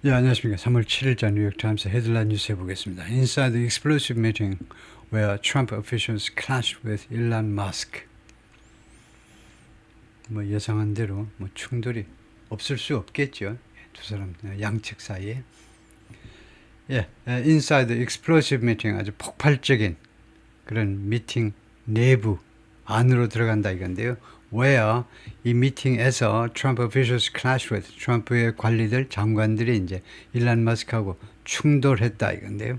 예, 안녕하십니까. 3월 7일자 뉴욕타임스 헤드라인 뉴스 해보겠습니다. Inside the explosive meeting where Trump officials clashed with Elon Musk. 뭐 예상한 대로 뭐 충돌이 없을 수 없겠죠. 두 사람 양측 사이에. 예, Inside the explosive meeting, 아주 폭발적인 그런 미팅 내부 안으로 들어간다 이건데요. where 이 미팅에서 Trump officials clash with, 트럼프의 관리들 장관들이 이제 일란 머스크하고 충돌했다 이건데요.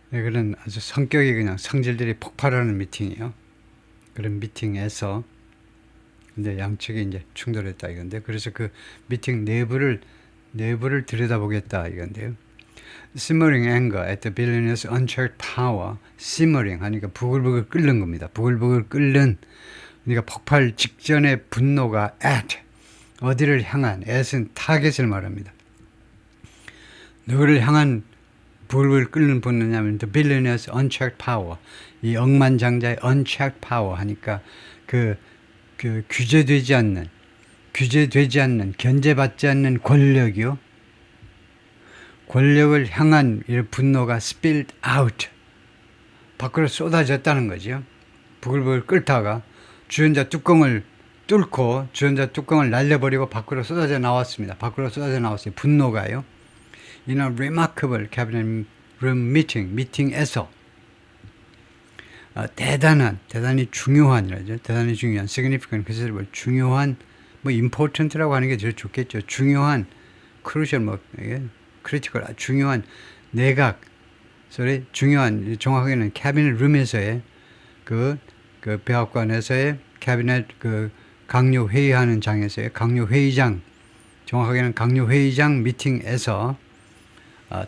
네, 그런 아주 성격이 그냥 성질들이 폭발하는 미팅이에요. 그런 미팅에서 근데 양측이 이제 충돌했다 이건데, 그래서 그 미팅 내부를 들여다보겠다 이건데요. Simmering anger at the billionaire's unchecked power. Simmering 하니까 부글부글 끓는 겁니다. 부글부글 끓는, 그러니까 폭발 직전의 분노가 at, 어디를 향한, at은 타겟을 말합니다. 누구를 향한 부글부글 끓는 분노냐면 the billionaire's unchecked power. 이 억만장자의 unchecked power 하니까 그 규제되지 않는, 견제받지 않는 권력이요. 권력을 향한 분노가 spilled out, 밖으로 쏟아졌다는 거죠. 부글부글 끓다가 주전자 뚜껑을 뚫고 주전자 뚜껑을 날려버리고 밖으로 쏟아져 나왔습니다. 밖으로 쏟아져 나왔어요. 분노가요. In a remarkable cabinet room 미팅에서 대단히 중요한이라죠. 대단히 중요한, significant, 그래서 뭐 중요한, 뭐 important라고 하는 게 제일 좋겠죠. 중요한, crucial, 뭐 크리티컬, 중요한 내각, 중요한, 정확하게는 캐비넷 룸에서의 그 백악관에서의 캐비넷 강요 회의하는 장에서의 강요 회의장, 정확하게는 강요 회의장 미팅에서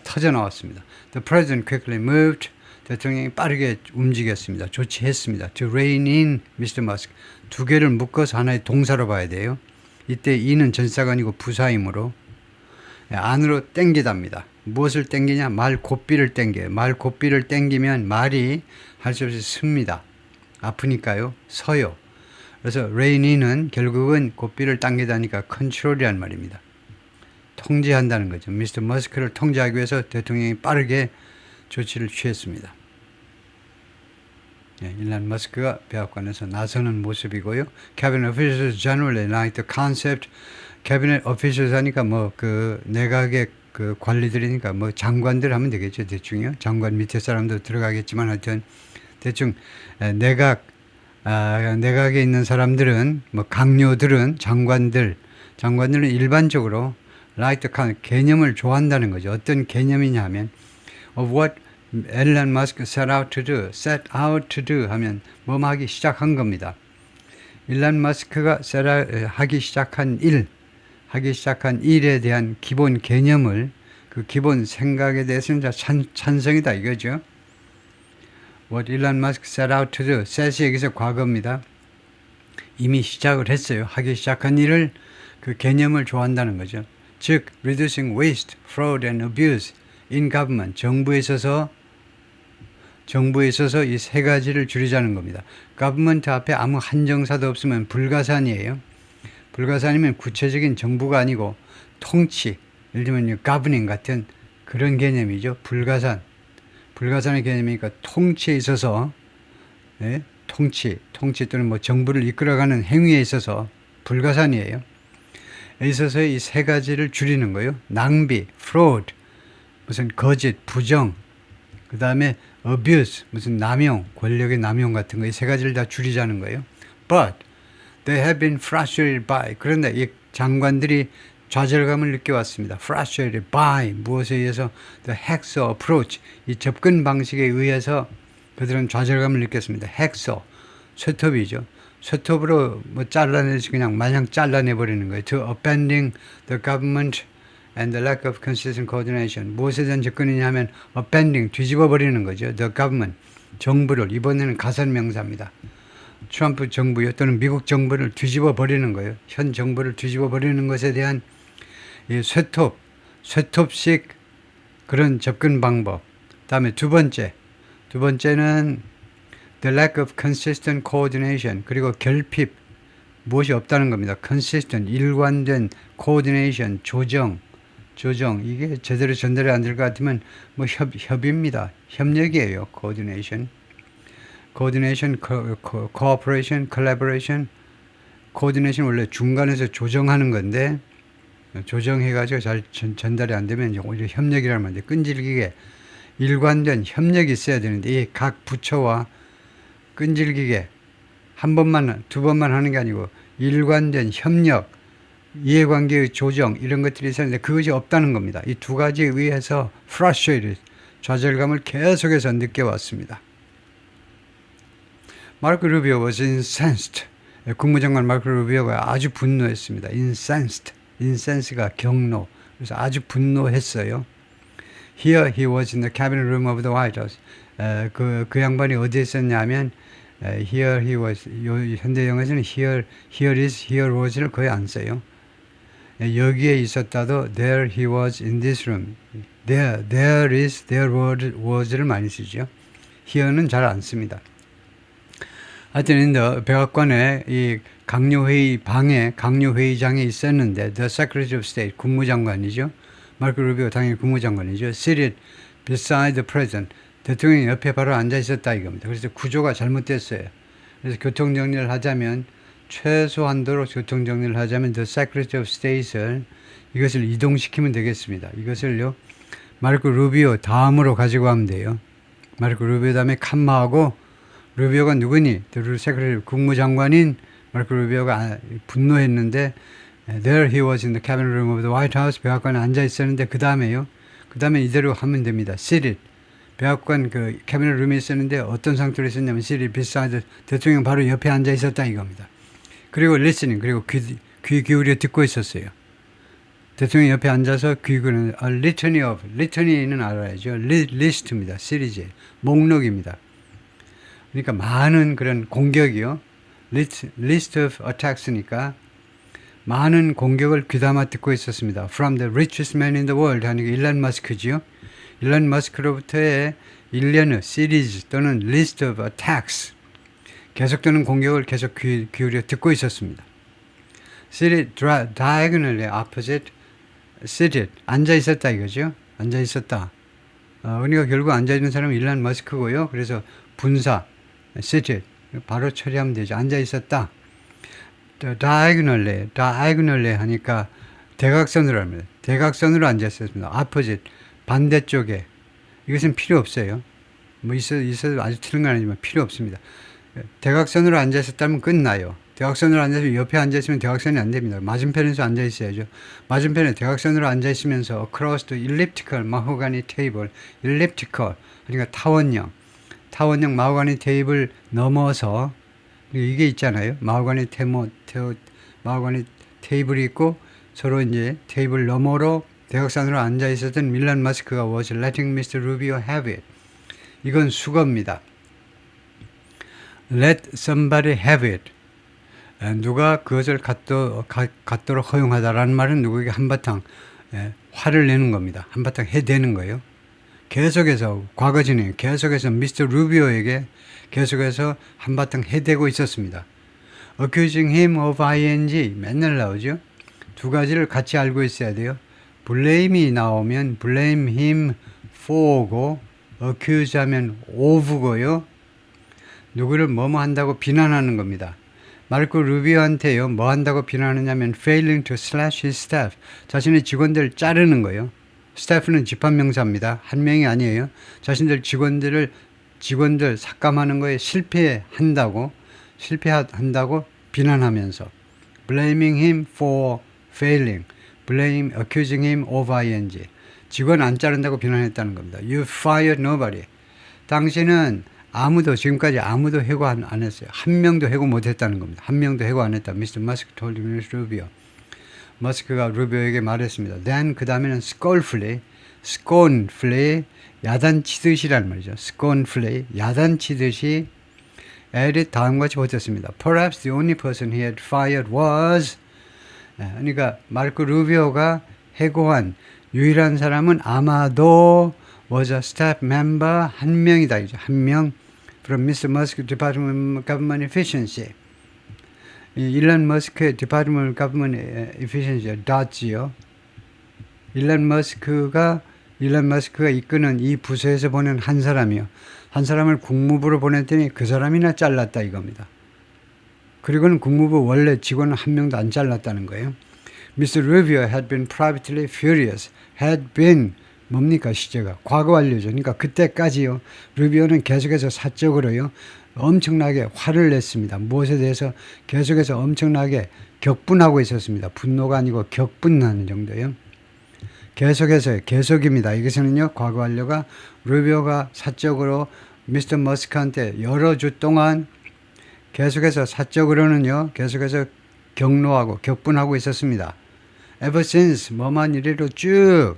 터져 나왔습니다. The president quickly moved. 대통령이 빠르게 움직였습니다. 조치했습니다. To rein in Mr. Musk. 두 개를 묶어서 하나의 동사로 봐야 돼요. 이때 in은 전사가 아니고 부사이므로 안으로 땡기답니다. 무엇을 땡기냐? 말 고삐를 땡겨요. 말 고삐를 땡기면 말이 할 수 없이 씁니다. 아프니까요. 서요. 그래서 rein in은 결국은 고삐를 당기다니까 컨트롤이란 말입니다. 통제한다는 거죠. 미스터 머스크를 통제하기 위해서 대통령이 빠르게 조치를 취했습니다. 일란 머스크가 백악관에서 나서는 모습이고요. Cabinet officials generally like the concept. Cabinet officials 하니까 내각의 관리들이니까 장관들 하면 되겠죠. 대충요. 장관 밑에 사람도 들어가겠지만 하여튼 대충 내각에 있는 사람들은 강요들은 장관들은 일반적으로 like the concept, 개념을 좋아한다는 거죠. 어떤 개념이냐 하면 of what Elon Musk set out to do 하면 하기 시작한 겁니다. 일란 머스크가 하기 시작한 일에 대한 기본 개념을, 그 기본 생각에 대해서는 찬성이다 이거죠. What Elon Musk set out to do. set이 여기서 과거입니다. 이미 시작을 했어요. 하기 시작한 일을, 그 개념을 좋아한다는 거죠. 즉, reducing waste, fraud and abuse in government. 정부에 있어서 이 세 가지를 줄이자는 겁니다. government 앞에 아무 한정사도 없으면 불가산이에요. 불가산이면 구체적인 정부가 아니고 통치, 예를 들면 governing 같은 그런 개념이죠. 불가산의 개념이니까 통치에 있어서, 통치 또는 정부를 이끌어가는 행위에 있어서 불가산이에요. 에 있어서 이 세 가지를 줄이는 거예요. 낭비, fraud, 무슨 거짓, 부정, 그 다음에 abuse, 무슨 남용, 권력의 남용 같은 거, 이 세 가지를 다 줄이자는 거예요. But they have been frustrated by. 그런데 이 장관들이 좌절감을 느껴왔습니다. Frustrated by 무엇에 의해서? The Hexo approach, 이 접근 방식에 의해서 그들은 좌절감을 느꼈습니다. Hexo, 쇠톱이죠. 쇠톱으로 잘라내지 그냥 마냥 잘라내버리는 거예요. To upending the government and the lack of consistent coordination. 무엇에 대한 접근이냐 하면 upending, 뒤집어버리는 거죠. The government, 정부를, 이번에는 가산명사입니다. 트럼프 정부요, 또는 미국 정부를 뒤집어버리는 거예요. 현 정부를 뒤집어버리는 것에 대한 이 쇠톱식 그런 접근 방법. 다음에 두 번째는 the lack of consistent coordination. 그리고 결핍, 무엇이 없다는 겁니다. consistent, 일관된 coordination, 조정, 조정 이게 제대로 전달이 안 될 것 같으면 뭐 협의입니다. 협력이에요. coordination, cooperation, collaboration. coordination 원래 중간에서 조정하는 건데 조정해가지고 잘 전달이 안 되면 이제 오히려 협력이라는 말인데 끈질기게 일관된 협력이 있어야 되는데 이 각 부처와 끈질기게 한 번만 두 번만 하는 게 아니고 일관된 협력, 이해관계의 조정 이런 것들이 있었는데 그것이 없다는 겁니다. 이 두 가지에 의해서 frustrated, 좌절감을 계속해서 느껴왔습니다. 마르코 루비오 was incensed. 국무장관 마르코 루비오가 아주 분노했습니다. incense가 경로. 그래서 아주 분노했어요. Here he was in the cabinet room of the White House. 그 양반이 어디에 있었냐면 here he was. 현대 영어에서는 here is, here was를 거의 안 써요. 여기에 있었다도 there he was in this room. there is, there was를 많이 쓰죠. here는 잘 안 씁니다. 하여튼 백악관에 이 강요회의 방에 강요회의장에 있었는데 the Secretary of State 국무장관이죠. 마르코 루비오 당연히 국무장관이죠. seated beside the President 대통령이 옆에 바로 앉아 있었다 이겁니다. 그래서 구조가 잘못됐어요. 그래서 교통정리를 하자면 최소한도로 교통정리를 하자면 the Secretary of State을 이것을 이동시키면 되겠습니다. 이것을요 마르코 루비오 다음으로 가지고 가면 돼요. 마르코 루비오 다음에 칸마하고 루비오가 누구니? 세크레터리 국무장관인 마르코 루비오가 분노했는데 there he was in the cabinet room of the White House 백악관에 앉아 있었는데 그 다음에 이대로 하면 됩니다. seated 백악관 그 캐비넷 룸에 있었는데 어떤 상태로 있었냐면 seated beside 대통령 바로 옆에 앉아 있었다 이겁니다. 그리고 listening 그리고 귀 기울여 듣고 있었어요. 대통령 옆에 앉아서 귀구는 litany는 알아야죠. list입니다. 시리즈 목록입니다. 그러니까 많은 그런 공격이요. list of attacks니까 많은 공격을 귀담아 듣고 있었습니다. From the richest man in the world 하는 게 일론 머스크지요. 일론 머스크로부터의 일련의 시리즈 또는 list of attacks 계속되는 공격을 계속 기울여 듣고 있었습니다. seated diagonally opposite seated 앉아 있었다 이거죠. 앉아 있었다. 그러니까 결국 앉아 있는 사람은 일론 머스크고요. 그래서 분사 seated 바로 처리하면 되죠. 앉아 있었다. diagonally 하니까 대각선으로 합니다. 대각선으로 앉아 있었습니다. opposite 반대쪽에 이것은 필요 없어요. 뭐 있어도 아주 틀린 건 아니지만 필요 없습니다. 대각선으로 앉아 있었다면 끝나요. 대각선으로 앉아서 옆에 앉아 있으면 대각선이 안 됩니다. 맞은편에서 앉아 있어야죠. 맞은편에 대각선으로 앉아 있으면서 across the elliptical mahogany table, elliptical 그러니까 타원형 마호가니 테이블 넘어서 이게 있잖아요. 마호가니 테이블이 있고 서로 이제 테이블 너머로 대각선으로 앉아 있었던 일론 머스크가 was letting Mr. Rubio have it. 이건 수거입니다. Let somebody have it. 누가 그것을 갖도록 허용하다라는 말은 누구에게 한바탕 화를 내는 겁니다. 한바탕 해대는 거예요. 계속해서 과거 진행 계속해서 미스터 루비오에게 계속해서 한바탕 해대고 있었습니다. accusing him of ing 맨날 나오죠. 두 가지를 같이 알고 있어야 돼요. blame이 나오면 blame him for고 accuse 하면 of고요. 누구를 뭐뭐 한다고 비난하는 겁니다. 마르코 루비오한테요 뭐 한다고 비난하냐면 failing to slash his staff 자신의 직원들을 자르는 거예요. 스태프는 집합명사입니다. 한 명이 아니에요. 자신들 직원들 삭감하는 거에 실패한다고 비난하면서 blaming him for failing, accusing him of ing 직원 안 자른다고 비난했다는 겁니다. You fired nobody. 당신은 지금까지 아무도 해고 안 했어요. 한 명도 해고 못 했다는 겁니다. 한 명도 해고 안 했다. Mr. Musk told Mr. Rubio. 머스크가 루비오에게 말했습니다. Then 그 다음에는 scornfully, 야단치듯이라는 말이죠. scornfully, 야단치듯이 added 다음과 같이 버텼습니다. Perhaps the only person he had fired was 그러니까 마르코 루비오가 해고한 유일한 사람은 아마도 was a staff member 한 명이다. 한 명 from Mr. Musk Department of Government Efficiency. 일론 머스크의 Department of Government Efficiency, DOT지요. 일론 머스크가 이끄는 이 부서에서 보낸 한 사람이요. 한 사람을 국무부로 보냈더니 그 사람이나 잘랐다 이겁니다. 그리고는 국무부 원래 직원 한 명도 안 잘랐다는 거예요. Mr. Rubio had been privately furious. had been 뭡니까 시제가 과거 완료죠. 그러니까 그때까지요. 루비오는 계속해서 사적으로요. 엄청나게 화를 냈습니다. 무엇에 대해서 계속해서 엄청나게 격분하고 있었습니다. 분노가 아니고 격분하는 정도요. 계속입니다. 여기서는요. 과거 완료가 루비오가 사적으로 미스터 머스크한테 여러 주 동안 계속해서 사적으로는요. 계속해서 격노하고 격분하고 있었습니다. Ever since 뭐만 이래로 쭉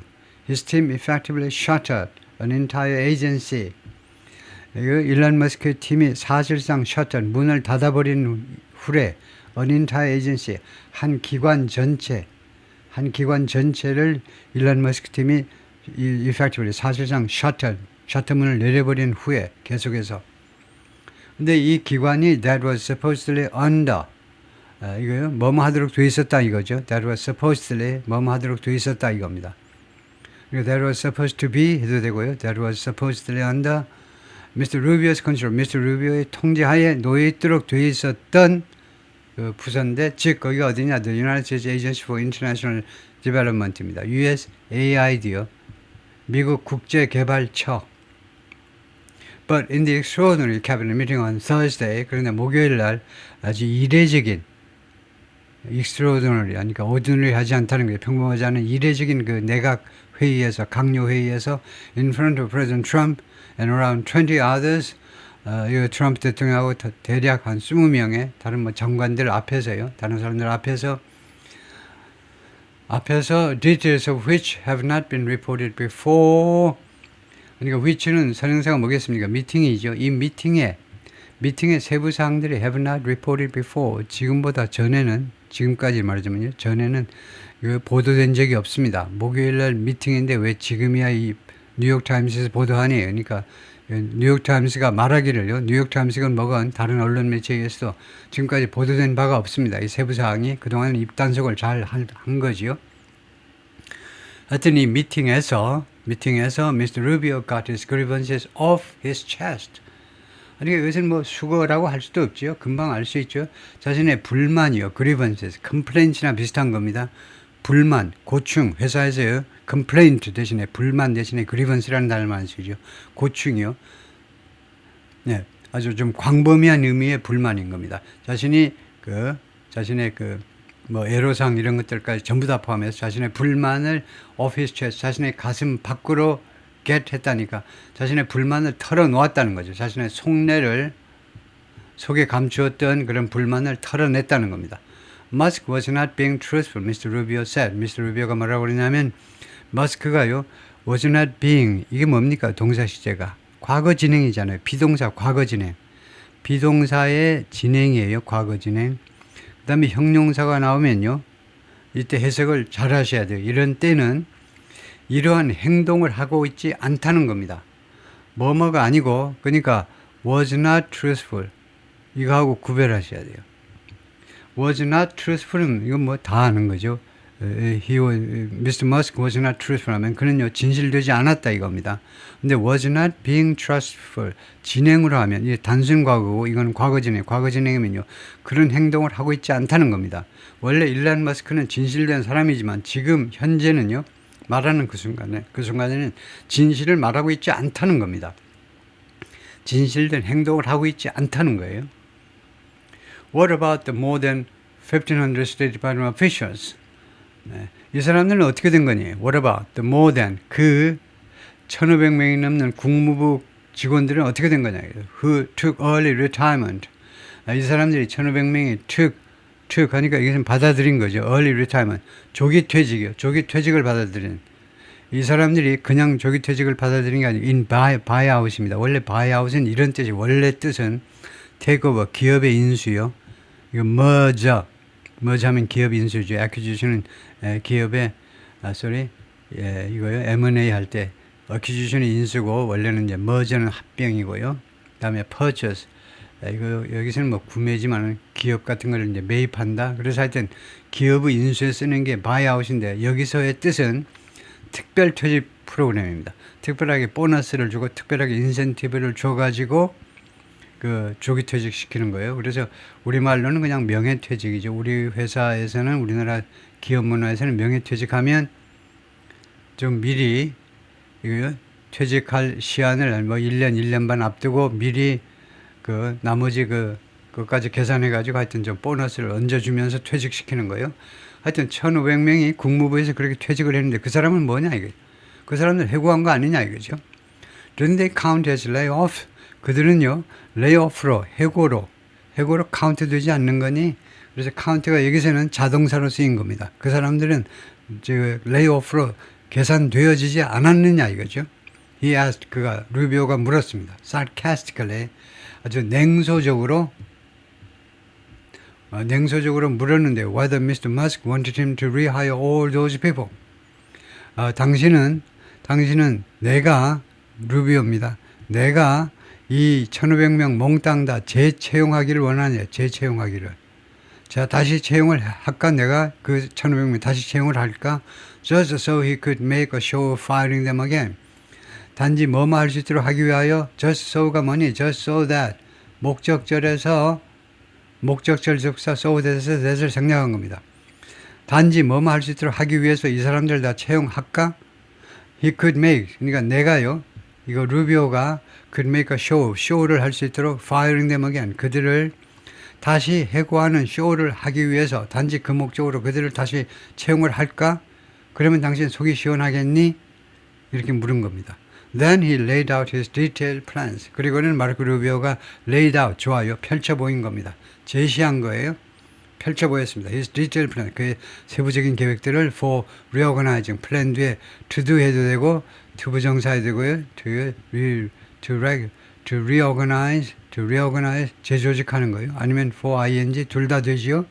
his team effectively shuttered an entire agency. 일론 머스크의 팀이 사실상 shuttered, 문을 닫아버린 후에 an entire agency, 한 기관 전체를 일론 머스크 팀이 effectively 사실상 shuttered 문을 내려버린 후에 계속해서. 근데 이 기관이 that was supposedly under 이거요. 뭐뭐 하도록 돼 있었다 이거죠. That was supposedly 뭐뭐 하도록 돼 있었다 이겁니다. That was supposed to be 해도 되고요. That was supposedly under Mr. Rubio's control. Mr. Rubio의 통제하에 놓여 있도록 돼 있었던 그 부서인데, 즉 거기가 어디냐? The United States Agency for International Development입니다. USAID요. 미국 국제개발처. But in the extraordinary cabinet meeting on Thursday, 그런데 목요일 날 아주 이례적인 extraordinary, 그러니까 ordinary 하지 않다는 거예요. 평범하지 않은 이례적인 그 내각 회의에서, 강요 회의에서 in front of President Trump and around 20 others, 이 트럼프 대통령하고 대략 한 20명의 다른 뭐 장관들 앞에서요, 다른 사람들 앞에서 details of which have not been reported before. 그러니까 which는 선행사가 뭐겠습니까? 미팅이죠. 이 미팅의 세부 사항들이 have not reported before. 지금까지 말하자면요. 전에는 보도된 적이 없습니다. 목요일 날 미팅인데 왜 지금이야 이 뉴욕타임스에서 보도하니? 그러니까 뉴욕타임스가 말하기를요. 뉴욕타임스건 뭐건 다른 언론 매체에 의해서도 지금까지 보도된 바가 없습니다. 이 세부 사항이 그동안 입단속을 잘 한 거지요. 하여튼 이 미팅에서 Mr. Rubio got his grievances off his chest. 그러니까 이것은 뭐 수거라고 할 수도 없죠. 금방 알 수 있죠. 자신의 불만이요. grievances, complaints나 비슷한 겁니다. 불만, 고충, 회사에서요. complaint 대신에 불만 대신에 grievance라는 단어만 쓰죠. 고충이요. 네, 아주 좀 광범위한 의미의 불만인 겁니다. 자신의 뭐 애로사항 이런 것들까지 전부 다 포함해서 자신의 불만을 off his chest, 자신의 가슴 밖으로 get 했다니까 자신의 불만을 털어놓았다는 거죠. 자신의 속에 감추었던 그런 불만을 털어냈다는 겁니다. Musk was not being truthful, Mr. Rubio said. Mr. Rubio가 뭐라고 그러냐면 머스크가요 was not being, 이게 뭡니까? 동사 시제가 과거 진행이잖아요. 비동사 과거 진행, 비동사의 진행이에요. 과거 진행. 그 다음에 형용사가 나오면요 이때 해석을 잘 하셔야 돼요. 이런 때는 이러한 행동을 하고 있지 않다는 겁니다. 뭐뭐가 아니고, 그러니까 was not truthful 이거하고 구별하셔야 돼요. was not truthful은 이건 뭐 다 아는 거죠. Mr. Musk was not truthful 하면 그는요 진실되지 않았다 이겁니다. 근데 was not being truthful 진행으로 하면 이게 단순 과거고 이건 과거 진행이면요 그런 행동을 하고 있지 않다는 겁니다. 원래 일론 머스크는 진실된 사람이지만 지금 현재는요 말하는 그 순간에는 진실을 말하고 있지 않다는 겁니다. 진실된 행동을 하고 있지 않다는 거예요. What about the more than 1,500 State Department officials? 네. 이 사람들은 어떻게 된 거니? What about the more than 그 1,500명이 넘는 국무부 직원들은 어떻게 된 거냐? Who took early retirement? 이 사람들이 1,500명이 took 하니까 이것은 받아들인 거죠. early retirement. 조기 퇴직이요. 조기 퇴직을 받아들인. 이 사람들이 그냥 조기 퇴직을 받아들인 게 아니고 in buyout입니다. 원래 buyout은 이런 뜻이 원래 뜻은 takeover, 기업의 인수요. 이거 merge 하면 기업 인수죠. acquisition은 기업의 이거요. M&A 할 때 acquisition이 인수고 원래는 이제 merge는 합병이고요. 그다음에 purchase 이거 여기서는 뭐 구매지만 기업 같은 걸 이제 매입한다. 그래서 하여튼 기업의 인수에 쓰는 게 buyout인데 여기서의 뜻은 특별 퇴직 프로그램입니다. 특별하게 보너스를 주고 특별하게 인센티브를 줘가지고 그 조기 퇴직시키는 거예요. 그래서 우리말로는 그냥 명예퇴직이죠. 우리 회사에서는 우리나라 기업 문화에서는 명예퇴직하면 좀 미리 이거 퇴직할 시한을 뭐 1년, 1년 반 앞두고 미리 그 나머지 그것까지 계산해가지고 하여튼 좀 보너스를 얹어주면서 퇴직시키는 거예요. 하여튼 1,500명이 국무부에서 그렇게 퇴직을 했는데 그 사람은 뭐냐 이거. 그 사람들 해고한 거 아니냐 이거죠. Didn't they count as layoff? 그들은요 layoff로 해고로 카운트 되지 않는 거니. 그래서 카운트가 여기서는 자동사로 쓰인 겁니다. 그 사람들은 layoff로 계산되어지지 않았느냐 이거죠. He asked, 루비오가 물었습니다. sarcastically, 아주 냉소적으로 물었는데 whether Mr. Musk wanted him to rehire all those people. 당신은 내가 루비오입니다. 내가 이 1,500명 몽땅 다 재채용하기를 원하냐. 재채용하기를. 자, 다시 채용을 할까? 내가 그 1,500명 다시 채용을 할까? Just so he could make a show of firing them again. 단지 뭐뭐 할 수 있도록 하기 위하여 just so가 뭐니? just so that. 목적절에서 목적절 접사 so that을 생략한 겁니다. 단지 뭐뭐 할 수 있도록 하기 위해서 이 사람들 다 채용할까? He could make. 그러니까 내가요. 이거 루비오가 could make a show. 쇼를 할 수 있도록 firing them again. 그들을 다시 해고하는 쇼를 하기 위해서 단지 그 목적으로 그들을 다시 채용을 할까? 그러면 당신 속이 시원하겠니? 이렇게 물은 겁니다. Then he laid out his detailed plans. 그리고는 마르코 루비오가 laid out, 좋아요. 펼쳐 보인 겁니다. 제시한 거예요. 펼쳐 보였습니다. His detailed plan. 그의 세부적인 계획들을 for reorganizing. plan 뒤에 to do 해도 되고 to 부정사 해도 되고요. to reorganize, 재조직하는 거예요. 아니면 for ing, 둘 다 되지요.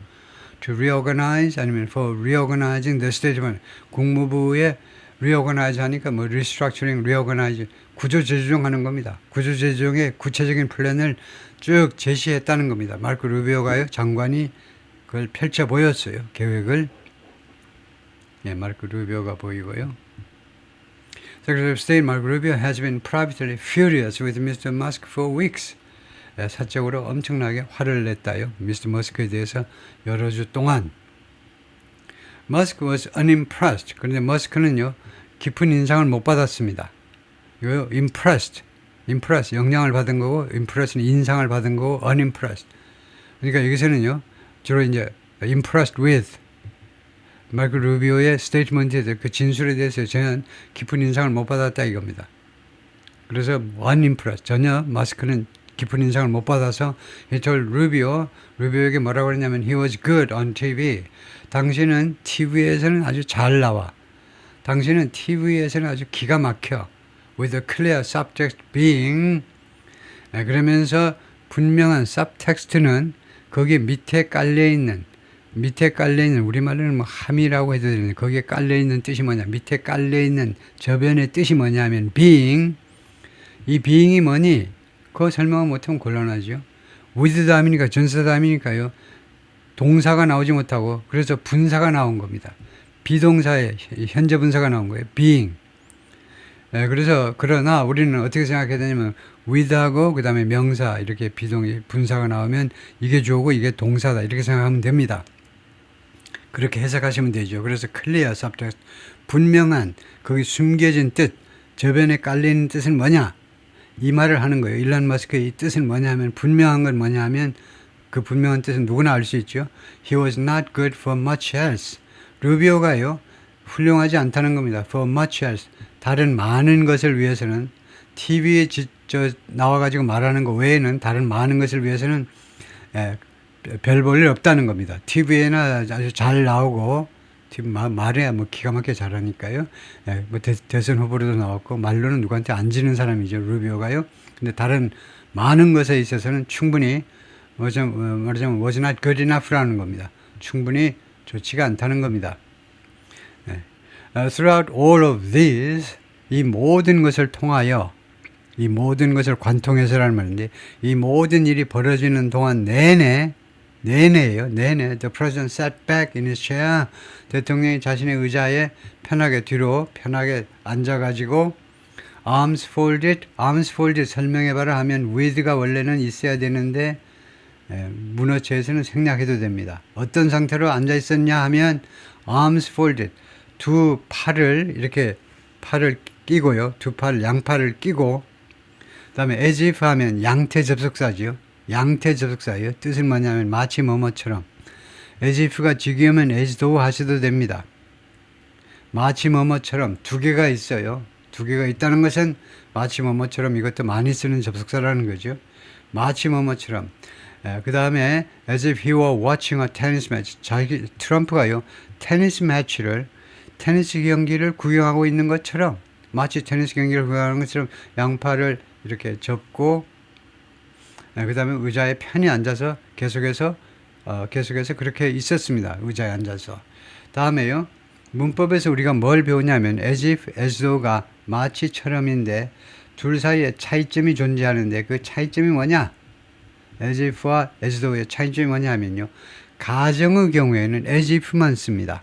to reorganize, 아니면 for reorganizing the state. 국무부에 reorganize 하니까 뭐 restructuring, reorganize, 구조 재조정하는 겁니다. 구조 재조정의 구체적인 플랜을 쭉 제시했다는 겁니다. 마르코 루비오가요, 장관이 그걸 펼쳐 보였어요. 계획을. 예, 마르코 루비오가 보이고요. Secretary of State Marco Rubio has been privately furious with Mr. Musk for weeks. 사적으로 엄청나게 화를 냈다요. Mr. Musk에 대해서 여러 주 동안. Musk was unimpressed. 그런데 머스크는요, 깊은 인상을 못 받았습니다. 이거 impressed, 영향을 받은 거고, impress는 인상을 받은 거고, unimpressed. 그러니까 여기서는요, 주로 이제 impressed with 마르코 루비오의 스테이트먼트에 대해 그 진술에 대해서 저는 깊은 인상을 못 받았다 이겁니다. 그래서 unimpressed, 전혀 마스크는 깊은 인상을 못 받아서 he told 루비오에게 뭐라고 그랬냐면 he was good on TV. 당신은 TV에서는 아주 잘 나와. 당신은 TV에서는 아주 기가 막혀. with a clear subtext being. 그러면서 분명한 subtext는 거기에 밑에 깔려있는 우리말로는 뭐 함이라고 해도 되는데 거기에 깔려있는 뜻이 뭐냐, 밑에 깔려있는 저변의 뜻이 뭐냐면 being. 이 being이 뭐니? 그거 설명을 못하면 곤란하죠. with 다음이니까 전사다음이니까요, 동사가 나오지 못하고 그래서 분사가 나온 겁니다. 비동사의 현재 분사가 나온 거예요. being. 그러나 우리는 어떻게 생각해야 되냐면 with하고 그 다음에 명사 이렇게 분사가 나오면 이게 주어고 이게 동사다 이렇게 생각하면 됩니다. 그렇게 해석하시면 되죠. 그래서 clear subtext, 분명한 거기 숨겨진 뜻, 저변에 깔리는 뜻은 뭐냐, 이 말을 하는 거예요. 일론 머스크의 이 뜻은 뭐냐 하면, 분명한 건 뭐냐 하면 그 분명한 뜻은 누구나 알 수 있죠. He was not good for much else. 루비오가요, 훌륭하지 않다는 겁니다. For much else. 다른 많은 것을 위해서는, TV에 나와가지고 말하는 거 외에는 다른 많은 것을 위해서는 별 볼 일 없다는 겁니다. TV에나 아주 잘 나오고, 말에 뭐 기가 막히게 잘하니까요. 뭐 대선 후보로도 나왔고, 말로는 누구한테 안 지는 사람이죠, 루비오가요. 근데 다른 많은 것에 있어서는 충분히, 말하자면 was not good enough라는 겁니다. 충분히 좋지가 않다는 겁니다. Throughout all of these, 이 모든 것을 통하여, 이 모든 것을 관통해서라는 말인데, 이 모든 일이 벌어지는 동안 내내 내내예요. 내내. The president sat back in his chair. 대통령이 자신의 의자에 편하게 뒤로 편하게 앉아가지고 arms folded 설명해봐라 하면 with가 원래는 있어야 되는데 문어체에서는 생략해도 됩니다. 어떤 상태로 앉아 있었냐 하면 arms folded 두 팔을 이렇게 팔을 끼고요. 두 팔 양팔을 끼고 그다음에 as if 하면 양태 접속사지요. 양태 접속사예요. 뜻은 뭐냐면 마치 뭐뭐처럼. as if가 직이면 as though 하셔도 됩니다. 마치 뭐뭐처럼 두 개가 있어요. 두 개가 있다는 것은 마치 뭐뭐처럼 이것도 많이 쓰는 접속사라는 거죠. 마치 뭐뭐처럼. 그 다음에 as if he were watching a tennis match. 트럼프가요. 테니스 경기를 구경하고 있는 것처럼 마치 테니스 경기를 구경하는 것처럼 양팔을 이렇게 접고 그 다음에 의자에 편히 앉아서 계속해서 그렇게 있었습니다. 의자에 앉아서. 다음에요. 문법에서 우리가 뭘 배우냐면 as if, as though가 마치처럼인데 둘 사이에 차이점이 존재하는데 그 차이점이 뭐냐? as if와 as though의 차이점이 뭐냐 하면요. 가정의 경우에는 as if만 씁니다.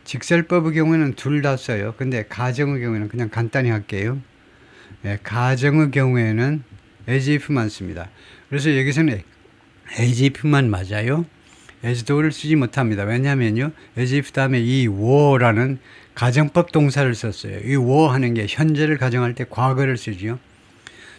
직설법의 경우에는 둘 다 써요. 근데 가정의 경우에는 그냥 간단히 할게요. 가정의 경우에는 as if만 씁니다. 그래서 여기서는 as if만 맞아요. as though를 쓰지 못합니다. 왜냐하면요. as if 다음에 이 were라는 가정법 동사를 썼어요. 이 were 하는 게 현재를 가정할 때 과거를 쓰지요.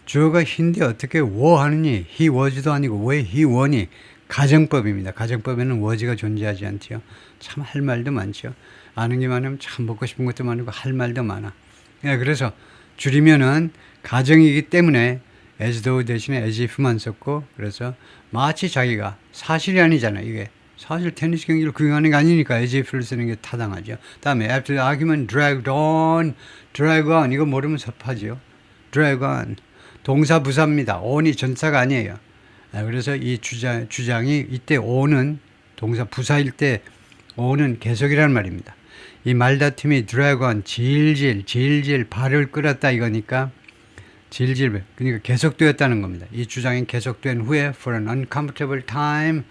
주어가 hin데 어떻게 were 하느니 he was도 아니고 왜 he were니 가정법입니다. 가정법에는 was가 존재하지 않지요. 참 할 말도 많죠. 아는 게 많으면 참 먹고 싶은 것도 많고 할 말도 많아. 그래서 줄이면은 가정이기 때문에 as though 대신에 as if만 썼고 그래서 마치 자기가 사실이 아니잖아요. 이게 사실 테니스 경기를 구경하는 게 아니니까 as if를 쓰는 게 타당하죠. 다음에 after the argument dragged on 이거 모르면 섭하죠. drag on 동사 부사입니다. on이 전사가 아니에요. 그래서 이 주장이 이때 on은 동사 부사일 때 on은 계속이라는 말입니다. 이 말다툼이 drag on 질질 발을 끌었다 이거니까 질질 그러니까 계속되었다는 겁니다. 이 주장이 계속된 후에 for an uncomfortable time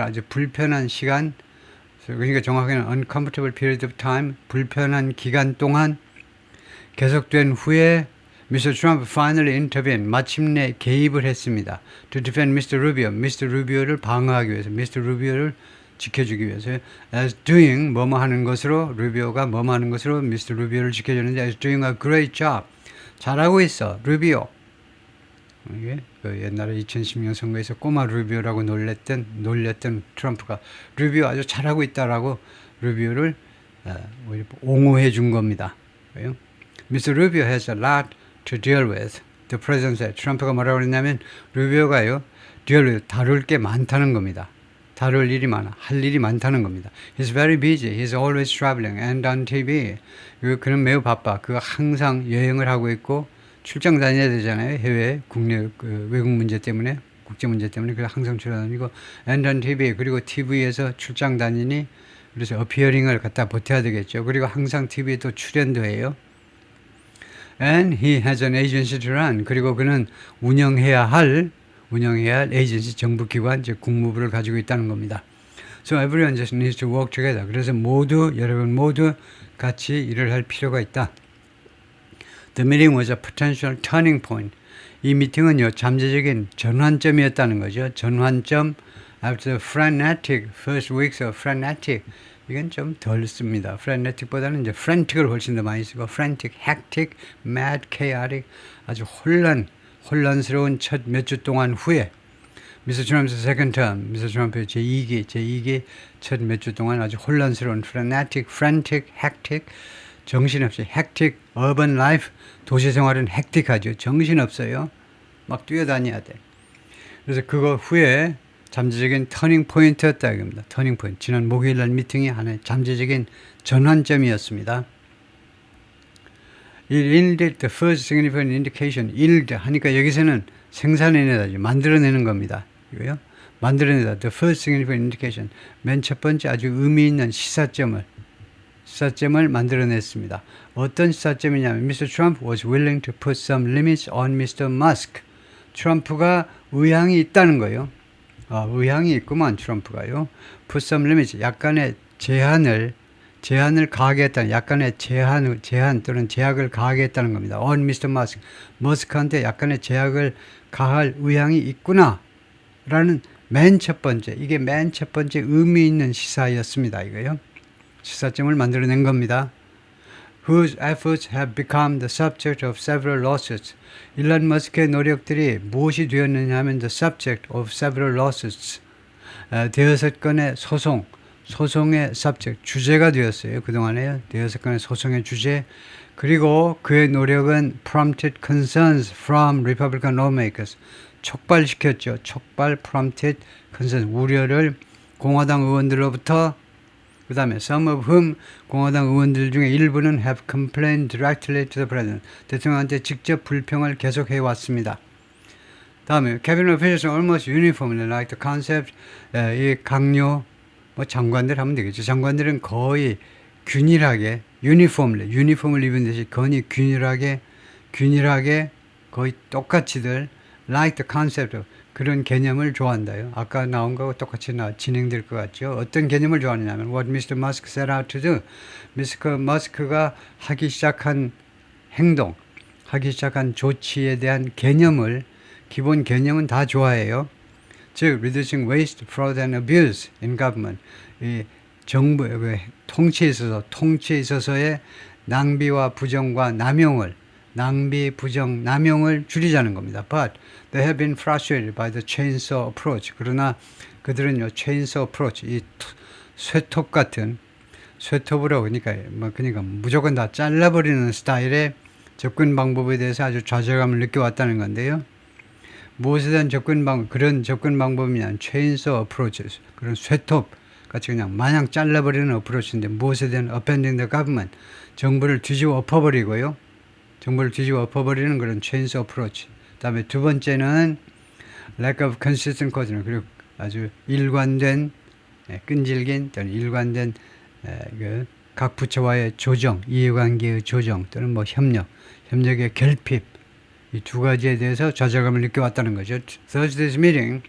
아주 불편한 시간 그러니까 정확하게는 uncomfortable period of time 불편한 기간 동안 계속된 후에 Mr. Trump finally intervened. 마침내 개입을 했습니다. To defend Mr. Rubio를 방어하기 위해서, Mr. Rubio를 지켜주기 위해서. As doing, 뭐뭐 하는 것으로, Rubio가 뭐뭐 하는 것으로 Mr. Rubio를 지켜주는데, as doing a great job. 잘하고 있어, Rubio. 이게 그 옛날에 2016년 선거에서 꼬마 루비오라고 놀렸던 트럼프가 루비오 아주 잘하고 있다라고 루비오를 옹호해 준 겁니다. Mr. Rubio has a lot to deal with. The president said. 트럼프가 뭐라고 그랬냐면 루비오가요 deal with 다룰 게 많다는 겁니다. 다룰 일이 많아. 할 일이 많다는 겁니다. He's very busy. He's always traveling and on TV. 그는 매우 바빠. 그가 항상 여행을 하고 있고 출장 다녀야 되잖아요. 해외, 국내 외국 문제 때문에, 국제 문제 때문에 그래서 항상 출장다니고 and on TV 그리고 TV에서 출장 다니니 그래서 어피어링을 갖다 보태야 되겠죠. 그리고 항상 TV에 또 출연도 해요. And he has an agency to run. 그리고 그는 운영해야 할 에이전시 정부기관, 즉 국무부를 가지고 있다는 겁니다. So everyone just needs to work together. 그래서 여러분 모두 같이 일을 할 필요가 있다. The meeting was a potential turning point. 이 미팅은요, 잠재적인 전환점이었다는 거죠. 전환점. After the frenetic first weeks of frenetic. 이건 좀 덜 씁니다. frenetic보다는 이제 frantic을 훨씬 더 많이 쓰고 frantic, hectic, mad, chaotic. 아주 혼란스러운 첫 몇 주 동안 후에 Mr. Trump's second term, Mr. Trump의 제2기 첫 몇 주 동안 아주 혼란스러운 frenetic, frantic, hectic, 정신없이 hectic, urban life, 도시 생활은 hectic하죠. 정신없어요. 막 뛰어다녀야 돼. 그래서 그거 후에 잠재적인 터닝 포인트였다 이겁니다. 터닝 포인트. 지난 목요일 날 미팅이 하나의 잠재적인 전환점이었습니다. Yielded the first significant indication. yield 하니까 여기서는 생산해내다죠. 만들어내는 겁니다. 이거요. 만들어내다. The first significant indication. 맨 첫 번째 아주 의미 있는 시사점을 만들어냈습니다. 어떤 시사점이냐면 Mr. Trump was willing to put some limits on Mr. Musk. 트럼프가 의향이 있다는 거예요. 의향이 있구만 트럼프가요. Put some limits, 약간의 제한을 가하겠다는, 약간의 제한 또는 제약을 가하겠다는 겁니다. On Mr. Musk, 머스크한테 약간의 제약을 가할 의향이 있구나 라는 맨 첫 번째 의미 있는 시사였습니다. 이거요. 시사점을 만들어낸 겁니다. Whose efforts have become the subject of several lawsuits. 일론 머스크의 노력들이 무엇이 되었느냐 하면 the subject of several lawsuits. 대여섯 건의 소송의 subject, 주제가 되었어요. 그동안에 대여섯 건의 소송의 주제. 그리고 그의 노력은 prompted concerns from Republican lawmakers. 촉발시켰죠. prompted concerns, 우려를 공화당 의원들로부터. 그 다음에 some of whom, 공화당 의원들 중에 일부는 have complained directly to the president. 대통령한테 직접 불평을 계속해 왔습니다. 다음에 cabinet officials almost uniformly like the concept. 이 강요, 장관들 하면 되겠죠. 장관들은 거의 균일하게 유니폼을 입은 듯이 거의 균일하게 거의 똑같이들 like the concept of, 그런 개념을 좋아한다요. 아까 나온 거하고 똑같이 진행될 것 같죠. 어떤 개념을 좋아하느냐면 what Mr. Musk set out to do. 미스터 머스크가 하기 시작한 행동, 하기 시작한 조치에 대한 기본 개념은 다 좋아해요. 즉, reducing waste, fraud and abuse in government. 이 정부 통치에 있어서의 낭비와 부정과 남용을 줄이자는 겁니다. But they have been frustrated by the chainsaw approach. 그러나 그들은요, chainsaw approach, 이 쇠톱으로 그러니까 무조건 다 잘라버리는 스타일의 접근 방법에 대해서 아주 좌절감을 느껴왔다는 건데요. 무엇에 대한 그런 접근 방법이냐면 chainsaw approaches, 그런 쇠톱 같이 그냥 마냥 잘라버리는 어프로치인데, 무엇에 대한 upending the government, 정부를 뒤집어 엎어버리는 그런 chainsaw approach. 다음에 두 번째는 lack of consistent coordination, 그리고 아주 일관된 끈질긴 또는 일관된 각 부처와의 조정, 이해관계의 조정 또는 협력의 결핍, 이 두 가지에 대해서 좌절감을 느껴왔다는 거죠. Thursday's meeting,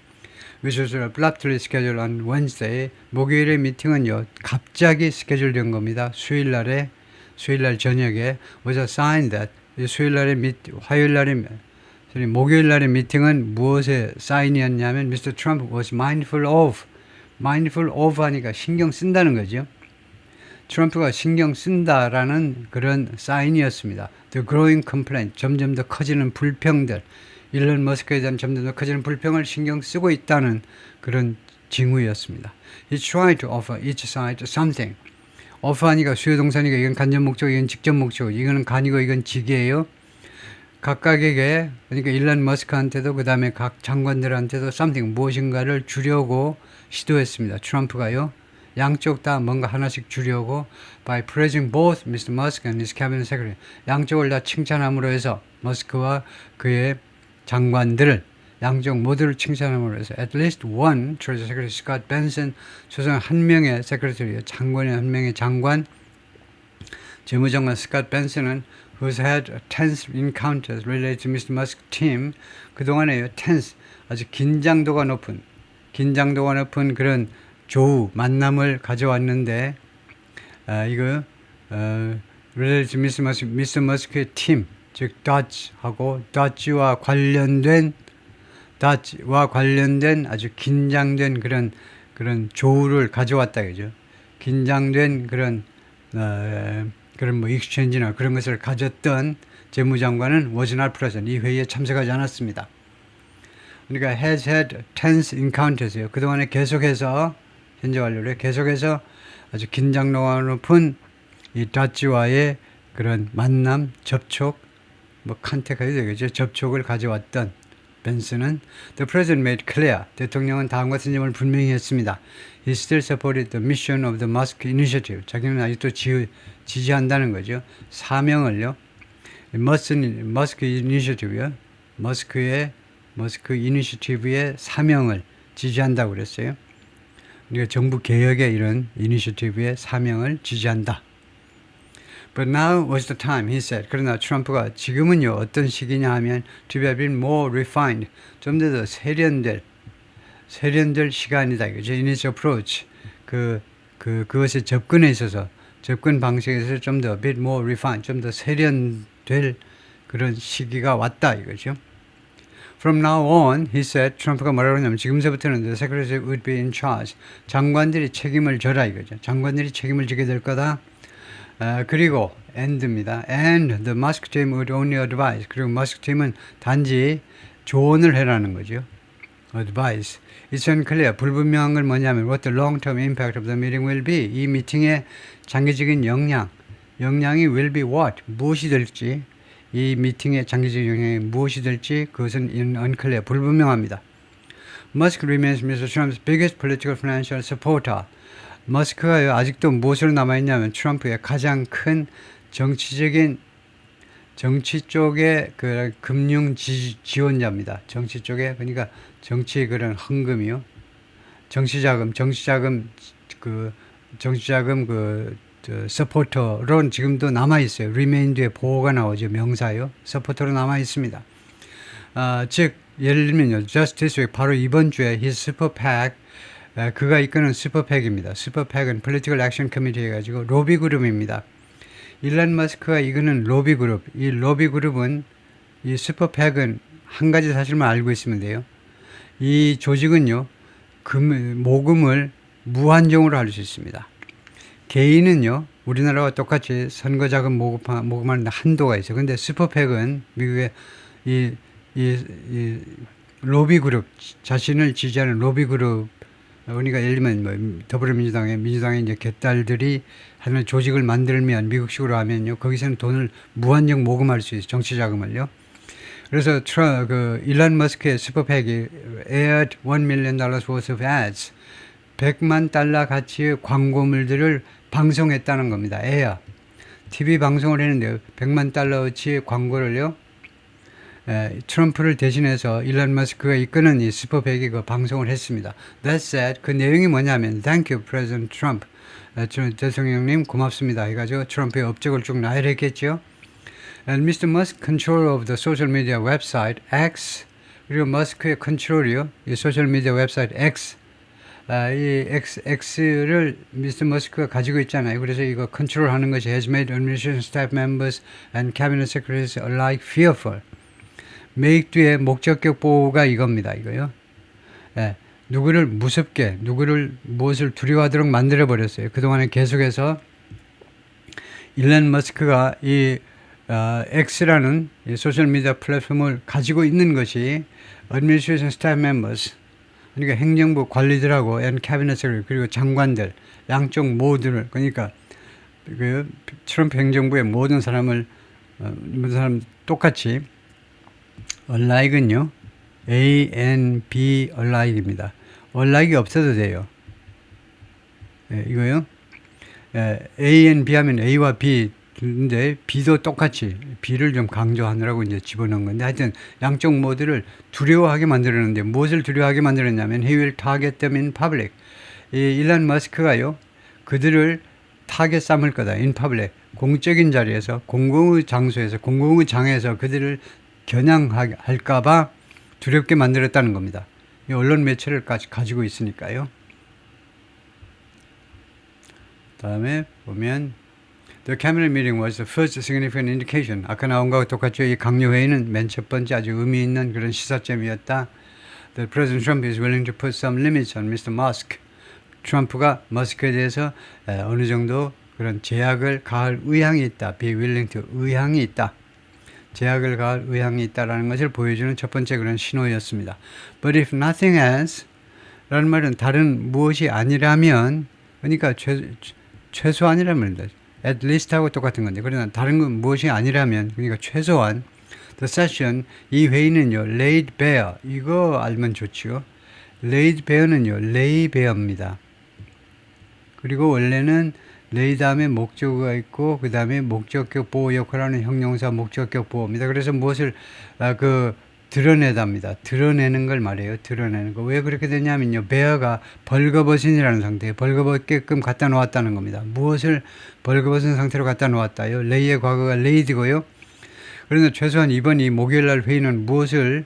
which was abruptly scheduled on Wednesday, 목요일의 미팅은요, 갑자기 스케줄된 겁니다. 수요일 날 저녁에 was a sign that, 목요일 날의 미팅은 무엇의 사인이었냐면 Mr. Trump was mindful of 하니까 신경 쓴다는 거죠. 트럼프가 신경 쓴다라는 그런 사인이었습니다. The growing complaint, 점점 더 커지는 불평들, 일론 머스크에 대한 점점 더 커지는 불평을 신경 쓰고 있다는 그런 징후였습니다. He tried to offer each side something. offer하니까 수요동사니까 이건 간접 목적, 이건 직접 목적, 이거는 간이고 이건 직이에요. 각각에게, 그러니까 일론 머스크한테도 그 다음에 각 장관들한테도 something, 무엇인가를 주려고 시도했습니다. 트럼프가요. 양쪽 다 뭔가 하나씩 주려고 by praising both Mr. Musk and his cabinet secretary. 양쪽을 다 칭찬함으로 해서 머스크와 그의 장관들을 양쪽 모두를 칭찬함으로 해서 at least one Treasury Secretary Scott Benson, 소상 한 명의 secretary, 장관의 한 명의 장관, 재무장관 스캇 벤슨은 who's had tense encounters related to Mr. Musk's team, 그동안에 tense, 아주 긴장도가 높은 그런 조우, 만남을 가져왔는데, related to Mr. Musk의 팀, 즉, Dodge와 관련된 아주 긴장된 그런 조우를 가져왔다, 그죠? 긴장된 그런 익스체인지나 그런 것을 가졌던 재무장관은 was not present. 이 회의에 참석하지 않았습니다. 그러니까 has had tense encounters예요. 그동안에 현재 완료로 계속해서 아주 긴장도가 높은 이 다치와의 그런 만남, 접촉, 컨택해야 되겠죠. 접촉을 가져왔던 벤슨은 The President made clear, 대통령은 다음 같은 점을 분명히 했습니다. He still supported the mission of the Musk Initiative. 자기는 아직도 지지한다는 거죠. 사명을요. 머스크 이니셔티브요. 머스크 이니셔티브의 사명을 지지한다고 그랬어요. 그러니까 정부 개혁의 이런 이니셔티브의 사명을 지지한다. But now was the time, he said. 그러나 트럼프가 지금은요, 어떤 시기냐 하면 to be a bit more refined, 좀 더 세련된, 세련될 시간이다 이거죠. In its approach. 그것에 접근에 있어서, 접근 방식에 있어서 좀 더 bit more refined, 좀 더 세련될 그런 시기가 왔다 이거죠. From now on, he said, 트럼프가 뭐라고 하냐면 지금서부터는 the secretary would be in charge. 장관들이 책임을 져라 이거죠. 장관들이 책임을 지게 될 거다. 그리고 and입니다. And the Musk team would only advise. 그리고 머스크 팀은 단지 조언을 해라는 거죠. Advice. It's unclear. 불분명한 건 뭐냐면 what the long-term impact of the meeting will be. 이 미팅의 장기적인 영향이 will be what? 무엇이 될지, 이 미팅의 장기적인 영향이 무엇이 될지 그것은 unclear. 불분명합니다. Musk remains Mr. Trump's biggest political financial supporter. 머스크가 아직도 무엇으로 남아있냐면 트럼프의 가장 큰 정치 쪽의 그 금융 지원자입니다. 정치 쪽에, 그러니까 정치 그런 헌금이요. 정치자금 서포터로 지금도 남아있어요. remained에 보호가 나오죠. 명사요. 서포터로 남아있습니다. 즉, 예를 들면요. just this week, 바로 이번 주에 his super PAC, 그가 이끄는 슈퍼팩입니다. 슈퍼팩은 Political Action Committee 해가지고 로비 그룹입니다. 일론 머스크가 이끄는 로비 그룹. 이 로비 그룹은, 이 슈퍼팩은 한 가지 사실만 알고 있으면 돼요. 이 조직은요, 모금을 무한정으로 할 수 있습니다. 개인은요, 우리나라와 똑같이 선거자금 모금하는 한도가 있어요. 근데 슈퍼팩은 미국의 이 로비 그룹, 자신을 지지하는 로비 그룹, 그러니까 예를 들면 뭐 민주당의 이제 개딸들이 하는 조직을 만들면, 미국식으로 하면요, 거기서는 돈을 무한정 모금할 수 있어요. 정치 자금을요. 그래서 일론 머스크의 슈퍼팩이 aired $1 million worth of ads, 100만 달러 가치의 광고물들을 방송했다는 겁니다. TV 방송을 했는데 100만 달러어치의 광고를요, 트럼프를 대신해서 일론 머스크가 이끄는 이 슈퍼팩이 그 방송을 했습니다. That said, 그 내용이 뭐냐면 Thank you, President Trump. 대통령님 고맙습니다 해가지고 트럼프의 업적을 쭉 나열했겠죠. And Mr. Musk control of the social media website X, 그리고 머스크의 컨트롤이요, 이 소셜 미디어 웹사이트 X, 이 X를 미스터 머스크가 가지고 있잖아요. 그래서 이거 컨트롤하는 것이 has made administration staff members and cabinet secretaries alike fearful. make 뒤에 목적격 보호가 이겁니다. 이거요. 누구를 무섭게, 무엇을 두려워하도록 만들어버렸어요. 그동안에 계속해서 일론 머스크가 이 X라는 이 소셜미디어 플랫폼을 가지고 있는 것이 administration staff members, 그러니까 행정부 관리들하고 and cabinet secretary, 그리고 장관들, 양쪽 모두를, 그러니까 그 트럼프 행정부의 모든 사람 똑같이 unlike은요, A, N, B unlike입니다. unlike이 없어도 돼요. 이거요. A, N, B 하면 A와 B인데 B도 똑같이 B를 좀 강조하느라고 이제 집어넣은 건데, 하여튼 양쪽 모두를 두려워하게 만들었는데, 무엇을 두려워하게 만들었냐면 he will target them in public. 이 일론 머스크가요, 그들을 타겟 삼을 거다. in public, 공적인 자리에서, 공공의 장소에서, 공공의 장에서 그들을 겨냥할까봐 두렵게 만들었다는 겁니다. 이 언론 매체를 가지고 있으니까요. 다음에 보면 The cabinet meeting was the first significant indication. 아까 나온 거하고 똑같죠. 이 강요회의는 맨 첫 번째 아주 의미 있는 그런 시사점이었다. That President Trump is willing to put some limits on Mr. Musk. 트럼프가 머스크에 대해서 어느 정도 그런 제약을 가할 의향이 있다. Be willing to, 의향이 있다. 제약을 가할 의향이 있다라는 것을 보여주는 첫 번째 그런 신호였습니다. But if nothing else, 라는 말은 다른 무엇이 아니라면, 그러니까 최소한이라면 at least하고 똑같은 건데, 그러나 다른 건 무엇이 아니라면, 그러니까 최소한 the session, 이 회의는요, laid bare, 이거 알면 좋죠. laid bare는요, lay bare입니다. 그리고 원래는 lay 다음에 목적어가 있고 그 다음에 목적격 보호 역할을 하는 형용사 목적격 보호입니다. 그래서 무엇을 드러내답니다. 드러내는 걸 말해요. 드러내는 거. 왜 그렇게 되냐면요, bear가 벌거벗은이라는 상태에 벌거벗게끔 갖다 놓았다는 겁니다. 무엇을 벌거벗은 상태로 갖다 놓았다요? lay의 과거가 laid고요. 그러나 최소한 이번 이 목요일 날 회의는 무엇을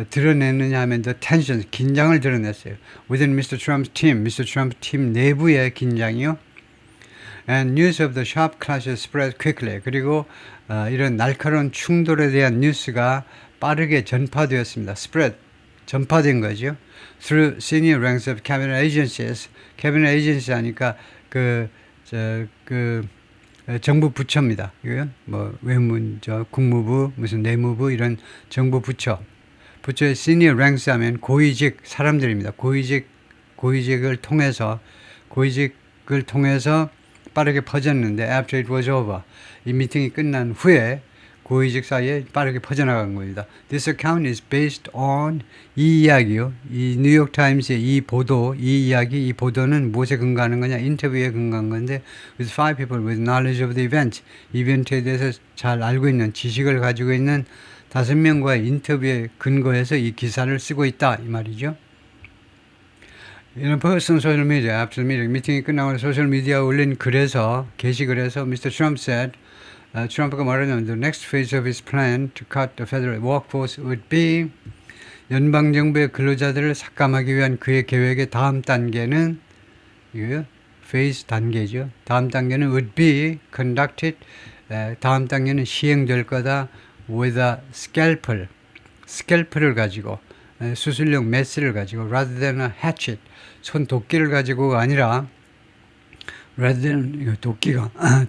드러내느냐 하면 the tension, 긴장을 드러냈어요. Within Mr. Trump's team, Mr. Trump 팀 내부의 긴장이요. And news of the sharp clashes spread quickly. 그리고 이런 날카로운 충돌에 대한 뉴스가 빠르게 전파되었습니다. spread, 전파된 거죠. Through senior ranks of cabinet agencies. cabinet agency 하니까 정부 부처입니다. 이거요? 뭐 외문저 국무부, 무슨 내무부 이런 정부 부처의 senior ranks 하면 고위직 사람들입니다. 고위직을 통해서 빠르게 퍼졌는데 after it was over. 이 미팅이 끝난 후에 고위직 사이에 빠르게 퍼져나간 겁니다. This account is based on 이 이야기요. 이 뉴욕타임스의 이 보도는 무엇에 근거하는 거냐? 인터뷰에 근거한 건데 with 5 people with knowledge of the event. 이벤트에 대해서 잘 알고 있는 지식을 가지고 있는 5명과의 인터뷰에 근거해서 이 기사를 쓰고 있다 이 말이죠. In a post on social media, after the meeting, 미팅이 끝나고 소셜미디어에 올린 게시글에서 Mr. Trump said, 트럼프가 말하자면 the next phase of his plan to cut the federal workforce would be 연방정부의 근로자들을 삭감하기 위한 그의 계획의 다음 단계는 이거요, phase 단계죠. 다음 단계는 would be conducted, 다음 단계는 시행될 거다 with a scalpel을 가지고 수술용 메스를 가지고 rather than a hatchet, 손 도끼를 가지고가 아니라 rather than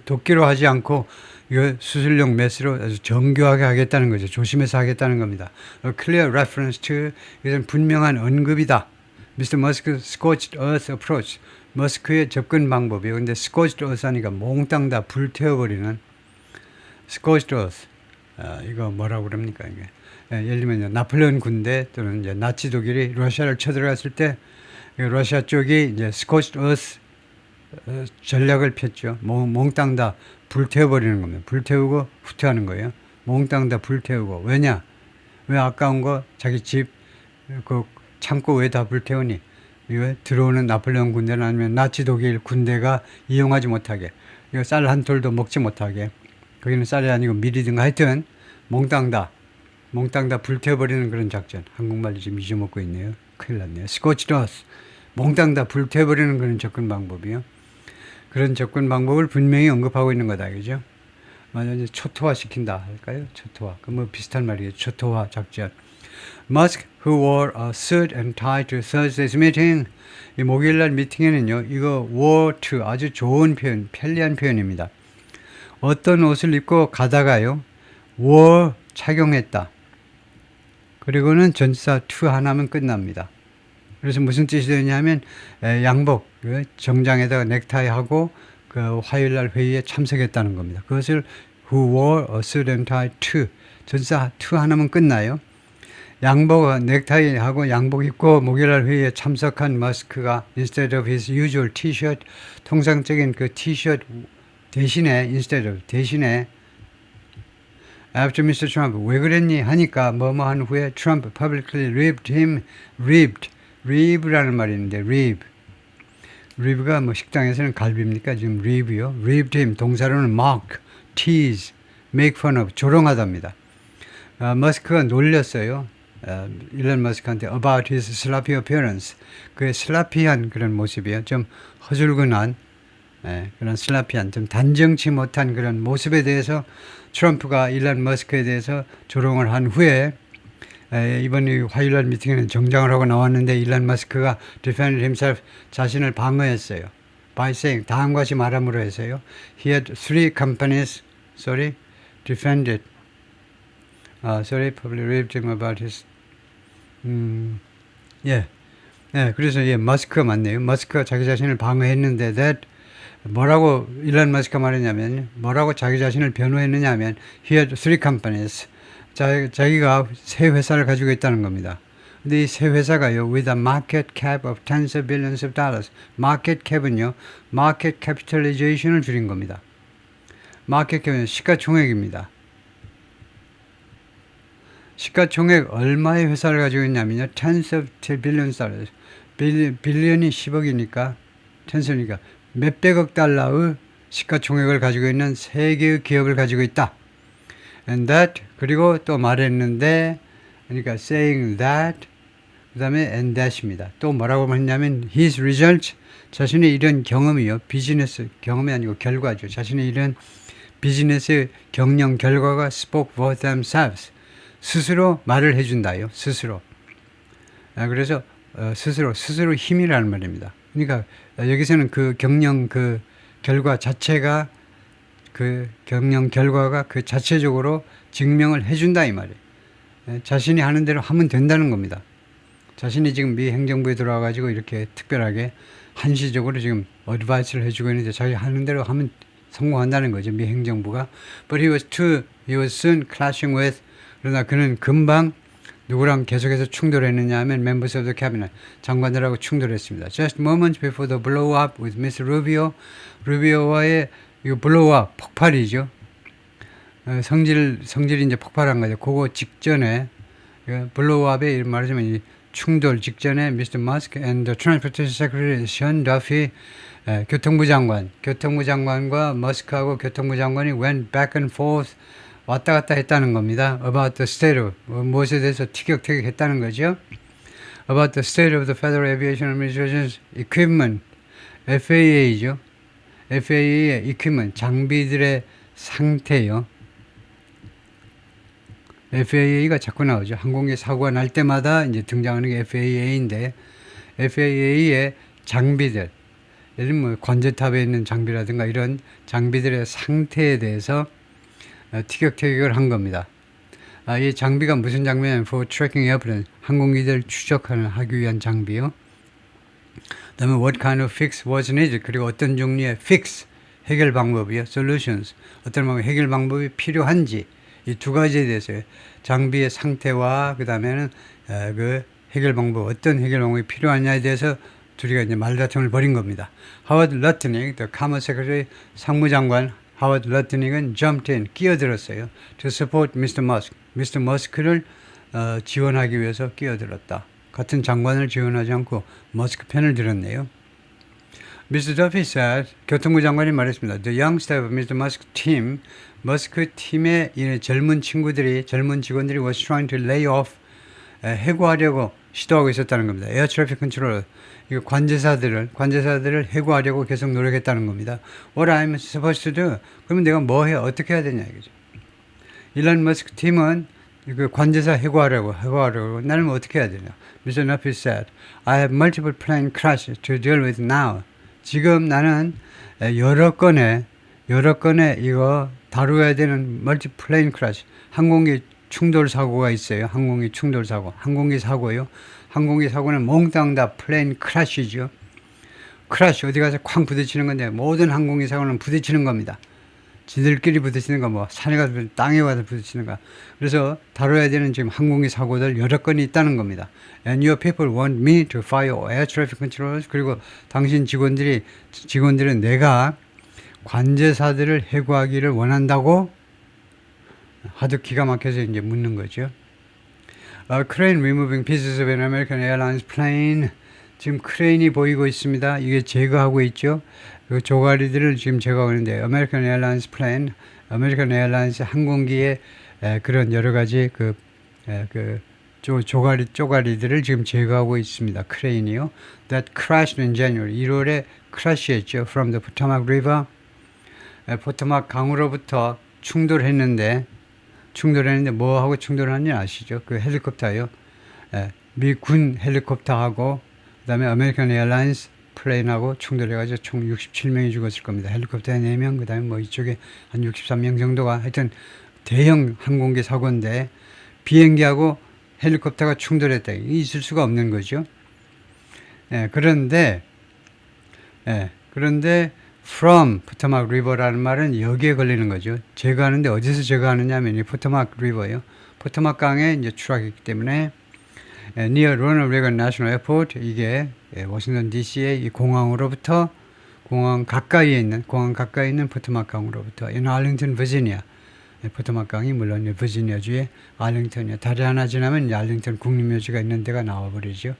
도끼로 하지 않고 이거 수술용 메스로 아주 정교하게 하겠다는 거죠. 조심해서 하겠다는 겁니다. A clear reference to, 이것은 분명한 언급이다. Mr. Musk's scorched earth approach, 머스크의 접근 방법이에요. 근데 scorched earth 하니까 몽땅 다 불태워버리는 scorched earth. 이거 뭐라고 그럽니까 이게? 예를 들면 나폴레온 군대 또는 이제 나치 독일이 러시아를 쳐들어갔을 때 러시아 쪽이 이제 scorched earth 전략을 폈죠. 몽땅 다 불태워버리는 겁니다. 불태우고 후퇴하는 거예요. 몽땅 다 불태우고. 왜냐? 왜 아까운 거 자기 집 그 창고 왜 다 불태우니? 이거 들어오는 나폴레옹 군대는 아니면 나치 독일 군대가 이용하지 못하게. 이거 쌀 한 톨도 먹지 못하게. 거기는 쌀이 아니고 밀이든가 하여튼 몽땅 다 불태워버리는 그런 작전. 한국말로 지금 잊어먹고 있네요. 큰일 났네요. scorched earth. 몽땅 다 불태워버리는 그런 접근 방법이요. 그런 접근 방법을 분명히 언급하고 있는 거다, 그죠? 만약에 초토화 시킨다 할까요? 초토화. 그 뭐 비슷한 말이에요. 초토화 작전. Musk, who wore a suit and tie to Thursday's meeting. 이 목요일날 미팅에는요, 이거 wore to 아주 좋은 표현, 편리한 표현입니다. 어떤 옷을 입고 가다가요, wore 착용했다. 그리고는 전치사 to 하나면 끝납니다. 그래서 무슨 뜻이 되냐면 양복, 정장에다가 넥타이하고 그 화요일날 회의에 참석했다는 겁니다. 그것을 who wore a suit and tie to, 전치사 to 하나면 끝나요. 양복, 넥타이하고 양복 입고 목요일날 회의에 참석한 머스크가 instead of his usual t-shirt, 통상적인 그 t-shirt 대신에 after Mr. Trump, 왜 그랬니? 하니까 뭐뭐 한 후에 Trump publicly ribbed him, rib라는 말이 있는데 rib가 뭐 식당에서는 갈비입니까? 지금 rib요. ribbed him, 동사로는 mock, tease, make fun of, 조롱하답니다. 머스크가 놀렸어요. 일론 머스크한테 about his sloppy appearance, 그의 슬라피한 그런 모습이에요. 좀 허술근한 그런 슬라피한, 좀 단정치 못한 그런 모습에 대해서 트럼프가 일론 머스크에 대해서 조롱을 한 후에 이번 화요일날 미팅에는 정장을 하고 나왔는데 일론 머스크가 defended himself, 자신을 방어했어요. by saying, 다음과 같이 말함으로 해서요. He had 3 companies, defended, probably ribbed him about his, 그래서 머스크가 맞네요. 머스크가 자기 자신을 방어했는데 that 뭐라고 일론 머스크가 말했냐면, 뭐라고 자기 자신을 변호했느냐 하면 he had 3 companies, 자기가 3 회사를 가지고 있다는 겁니다. 근데 이 3 회사가요, with a market cap of tens of billions of dollars. market cap은요, market capitalization을 줄인 겁니다. market cap은 시가총액입니다. 시가총액 얼마의 회사를 가지고 있냐면요, tens of billions dollars. 빌리언이 10억이니까, tens니까 몇백억 달러의 시가총액을 가지고 있는 3개의 기업을 가지고 있다. And that, 그리고 또 말했는데 그러니까 saying that 그 다음에 and that입니다. 또 뭐라고 했냐면 his results 자신의 이런 경험이요. 비즈니스 경험이 아니고 결과죠. 자신의 이런 비즈니스 경영 결과가 spoke for themselves. 스스로 말을 해준다요. 스스로. 그래서 스스로 힘이라는 말입니다. 그러니까 여기서는 그 경영 그 결과 자체가 그 경영 결과가 그 자체적으로 증명을 해준다 이 말이에요. 자신이 하는 대로 하면 된다는 겁니다. 자신이 지금 미 행정부에 들어와가지고 이렇게 특별하게 한시적으로 지금 어드바이스를 해주고 있는데 자기 하는 대로 하면 성공한다는 거죠. 미 행정부가. But he was soon clashing with 그러나 그는 금방 누구랑 계속해서 충돌했느냐 하면 members of the cabinet 장관들하고 충돌했습니다. Just moments before the blow up with Mr. Rubio 루비오와의 이거 blow up 폭발이죠. 성질이 이제 폭발한 거죠. 그거 직전에 blow up에 말하자면 이 충돌 직전에 Mr. Musk and the Transportation Secretary Sean Duffy 교통부 장관과 머스크하고 교통부 장관이 went back and forth 왔다 갔다 했다는 겁니다. About the state of 무엇에 대해서 티격태격했다는 거죠. About the state of the Federal Aviation Administration's equipment FAA죠. FAA의 equipment 장비들의 상태요. FAA가 자꾸 나오죠. 항공기 사고가 날 때마다 이제 등장하는 게 FAA인데 FAA의 장비들, 예를 들면 뭐 관제탑에 있는 장비라든가 이런 장비들의 상태에 대해서 티격태격을 한 겁니다. 이 장비가 무슨 장비냐면 for tracking airplane, 항공기들 하기 위한 장비요. 그다음에 what kind of fix was needed, 그리고 어떤 종류의 fix, 해결 방법이요. solutions, 어떤 해결 방법이 필요한지 이 두 가지에 대해서 장비의 상태와 그 다음에는 그 해결 방법, 어떤 해결 방법이 필요하냐에 대해서 둘이가 이제 말다툼을 벌인 겁니다. 하워드 러트닉, the Commerce Secretary, 상무장관 하워드 러트닉은 jumped in, 끼어들었어요. To support Mr. Musk, Mr. Musk를 지원하기 위해서 끼어들었다. 같은 장관을 지원하지 않고 머스크 편을 들었네요. Mr. Duffy said, 교통부 장관이 말했습니다. The young staff of Mr. Musk's team, 머스크 팀의 젊은 직원들이 was trying to lay off, 해고하려고 시도하고 있었다는 겁니다. Air Traffic Controller, 이거 관제사들을 해고하려고 계속 노력했다는 겁니다. What I'm supposed to do? 그러면 내가 뭐 해야, 어떻게 해야 되냐 이거죠. 일론 머스크 팀은 그 관제사 해고하려고 나는 어떻게 해야 되냐. Mr. Duffy said, I have multiple plane crashes to deal with now. 지금 나는 여러 건의 이거 다루어야 되는 멀티 플레인 크래시, 항공기 충돌 사고가 있어요. 항공기 사고요. 항공기 사고는 몽땅 다 플레인 크래시죠. 크래시 어디 가서 쾅 부딪히는 건데 모든 항공기 사고는 부딪히는 겁니다. 지들끼리 부딪히는 거, 뭐 산에 가서 땅에 가서 부딪히는 거. 그래서 다뤄야 되는 지금 항공기 사고들 여러 건이 있다는 겁니다. And your people want me to fire air traffic controllers. 그리고 당신 직원들은 내가 관제사들을 해고하기를 원한다고 하도 기가 막혀서 이제 묻는 거죠. Crane removing pieces of an American Airlines plane. 지금 크레인이 보이고 있습니다. 이게 제거하고 있죠. 그 조가리들을 지금 제거하고 있는데 American Airlines plane, American Airlines 항공기의 그런 여러 가지 쪼가리들을 지금 제거하고 있습니다. 크레인이요. That crashed in January. 1월에 크래시했죠. From the Potomac River. 포토막 강으로부터 충돌했는데 뭐하고 충돌하는지 아시죠? 그 헬리콥터요. 미군 헬리콥터하고 그다음에 아메리칸 에어라인스 플레인하고 충돌해가지고 총 67명이 죽었을 겁니다. 헬리콥터에 4명, 그다음에 뭐 이쪽에 한 63명 정도가 하여튼 대형 항공기 사고인데 비행기하고 헬리콥터가 충돌했다. 있을 수가 없는 거죠. 그런데 from 포토막 리버라는 말은 여기에 걸리는 거죠. 제거하는데 어디서 제거하느냐 하면 이 포토막 리버예요. 포토막 강에 이제 추락했기 때문에 near Ronald Reagan National Airport, 이게 워싱턴 DC의 이 공항 가까이에 있는 포토막 강으로부터 in Arlington, Virginia. 포토막 강이 물론 버지니아주의 알링턴이요. 다리 하나 지나면 알링턴 국립묘지가 있는 데가 나와버리죠.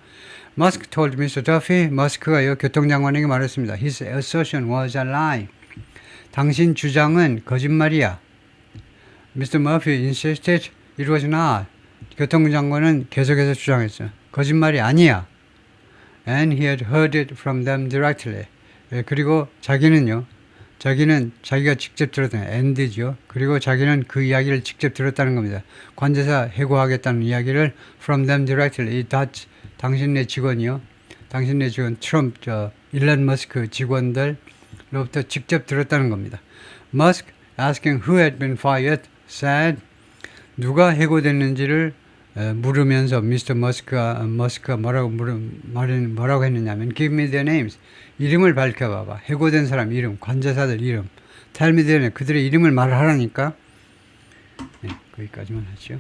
Musk told Mr. Duffy, 머스크가요 교통장관에게 말했습니다. His assertion was a lie. 당신 주장은 거짓말이야. Mr. Murphy insisted it was not. 교통부 장관은 계속해서 주장했어요. 거짓말이 아니야. And he had heard it from them directly. 그리고 자기는 자기가 직접 들었던 and죠. 그리고 자기는 그 이야기를 직접 들었다는 겁니다. 관제사 해고하겠다는 이야기를 from them directly. 당신네 직원이요. 당신네 직원 트럼프, 일론 머스크 직원들로부터 직접 들었다는 겁니다. Musk asking who had been fired said 누가 해고됐는지를 물으면서 미스터 머스크가 뭐라고 했느냐면 Give me their names. 이름을 밝혀봐봐. 해고된 사람 이름, 관제사들 이름. Tell me their name. 그들의 이름을 말하라니까. 네, 거기까지만 하죠.